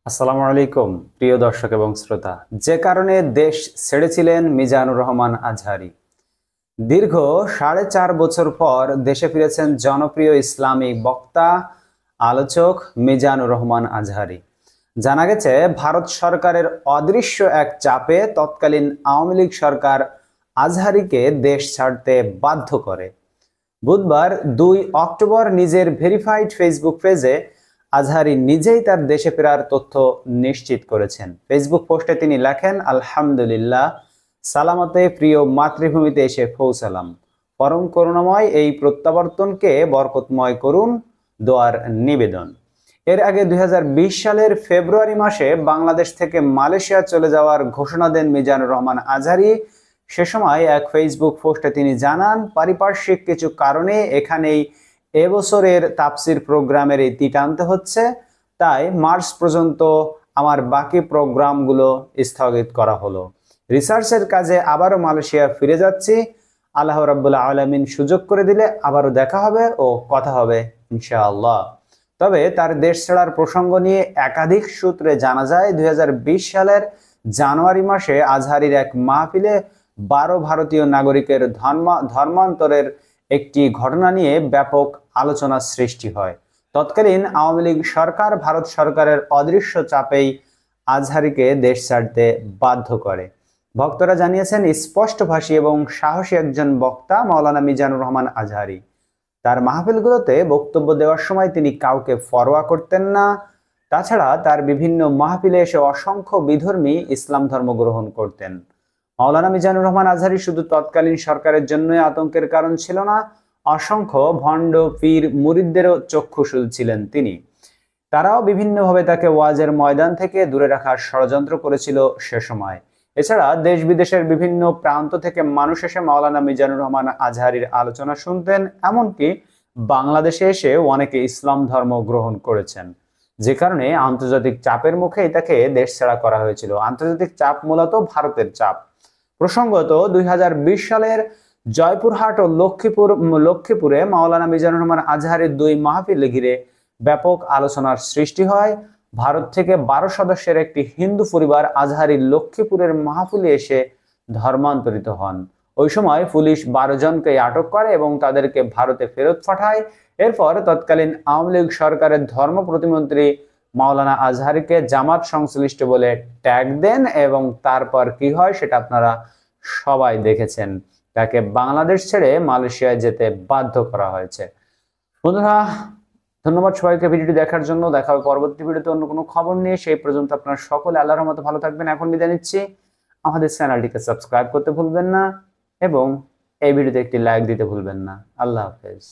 আসসালামু আলাইকুম প্রিয় দর্শক এবং শ্রোতা। যে কারণে দেশ ছেড়েছিলেন মিজানুর রহমান আজহারী। দীর্ঘ 4.5 বছর পর দেশে ফিরেছেন জনপ্রিয় ইসলামী বক্তা আলোচক মিজানুর রহমান আজহারী। জানা গেছে ভারত সরকারের অদৃশ্য এক চাপে তৎকালীন আওয়ামী লীগ সরকার আজহারীকে দেশ ছাড়তে বাধ্য করে। বুধবার 2 অক্টোবর নিজের ভেরিফাইড ফেসবুক পেজে আজহারী নিজেই তার দেশে ফেরার তথ্য নিশ্চিত করেছেন। ফেসবুক পোস্টে তিনি লেখেন, আলহামদুলিল্লাহ, সালামতে প্রিয় মাতৃভূমিতে এসে পৌঁছালাম। পরম করুণাময় এই প্রত্যাবর্তনকে বরকতময় করুন, দোয়ার নিবেদন। এর আগে 2020 সালের ফেব্রুয়ারি মাসে বাংলাদেশ থেকে মালয়েশিয়া চলে যাওয়ার ঘোষণা দেন মিজানুর রহমান আজহারী। সে সময় এক ফেসবুক পোস্টে তিনি জানান, পারিপার্শ্বিক কিছু কারণে এখানেই এবছরের তাফসির প্রোগ্রামের ইতি টানতে হচ্ছে, তাই মার্চ পর্যন্ত আমার বাকি প্রোগ্রামগুলো স্থগিত করা হলো। রিসার্চের কাজে আবারও মালয়েশিয়া ফিরে যাচ্ছি। আল্লাহ রাব্বুল আলামিন সুযোগ করে দিলে আবারও দেখা হবে ও কথা হবে ইনশাআল্লাহ। তবে তার দেশ ছাড়ার প্রসঙ্গ নিয়ে একাধিক সূত্রে জানা যায় 2020 সালের জানুয়ারি মাসে আজহারীর এক মাহফিলে 12 ভারতীয় নাগরিকের ধর্মান্তরের একটি ঘটনা নিয়ে ব্যাপক আলোচনার সৃষ্টি হয়। তৎকালীন আওয়ামী লীগ সরকার ভারত সরকারের অদৃশ্য চাপেই আজহারীকে দেশ ছাড়তে বাধ্য করে। ভক্তরা জানিয়েছেন, স্পষ্টভাষী এবং সাহসী একজন বক্তা মাওলানা মিজানুর রহমান আজহারী। তার মাহফিলগুলোতে বক্তব্য দেওয়ার সময় তিনি কাউকে পরোয়া করতেন না। তাছাড়া তার বিভিন্ন মাহফিলে এসে অসংখ্য বিধর্মী ইসলাম ধর্ম গ্রহণ করতেন। মাওলানা মিজানুর রহমান আজহারী শুধু তৎকালীন সরকারের জন্যই আতঙ্কের কারণ ছিল না, অসংখ্য ভণ্ড পীর মুরিদদেরও চক্ষুশূল ছিলেন তিনি। তারাও বিভিন্নভাবে তাকে ওয়াজের ময়দান থেকে দূরে রাখার ষড়যন্ত্র করেছিল সে সময়। এছাড়া দেশ বিদেশের বিভিন্ন প্রান্ত থেকে মানুষ এসে মাওলানা মিজানুর রহমান আজহারীর আলোচনা শুনতেন। এমনকি বাংলাদেশে এসে অনেকে ইসলাম ধর্ম গ্রহণ করেছেন, যে কারণে আন্তর্জাতিক চাপের মুখে তাকে দেশ ছাড়া করা হয়েছিল। আন্তর্জাতিক চাপ মূলত ভারতের চাপ। প্রসঙ্গত 2020 সালের জয়পুরহাট ও লক্ষ্মীপুরে মাওলানা মিজানুর রহমান আজহারীর 2 মাহফিল ঘিরে ব্যাপক আলোচনার সৃষ্টি হয়। ভারত থেকে 12 সদস্যের একটি হিন্দু পরিবার আজহারীর লক্ষ্মীপুরের মাহফিলে এসে ধর্মান্তরিত হন। ওই সময় পুলিশ 12 জনকে আটক করে এবং তাদেরকে ভারতে ফেরত পাঠায়। এরপর তৎকালীন আওয়ামী লীগ সরকারের ধর্ম প্রতিমন্ত্রী মাওলানা আজহারীকে জামাত সংশ্লিষ্ট বলে ট্যাগ দেন এবং তারপর কি হয় সেটা আপনারা সবাই দেখেছেন। তাকে বাংলাদেশ ছেড়ে মালয়েশিয়ায় যেতে বাধ্য করা হয়েছে। বন্ধুরা, ধন্যবাদ সবাইকে ভিডিওটি দেখার জন্য। দেখা হবে পরবর্তী ভিডিওতে অন্য কোনো খবর নিয়ে। সেই পর্যন্ত আপনারা সকলে আল্লাহর রহমতে ভালো থাকবেন। এখন বিদায় নিচ্ছি। আমাদের চ্যানেলটিকে সাবস্ক্রাইব করতে ভুলবেন না এবং এই ভিডিওতে একটি লাইক দিতে ভুলবেন না। আল্লাহ হাফেজ।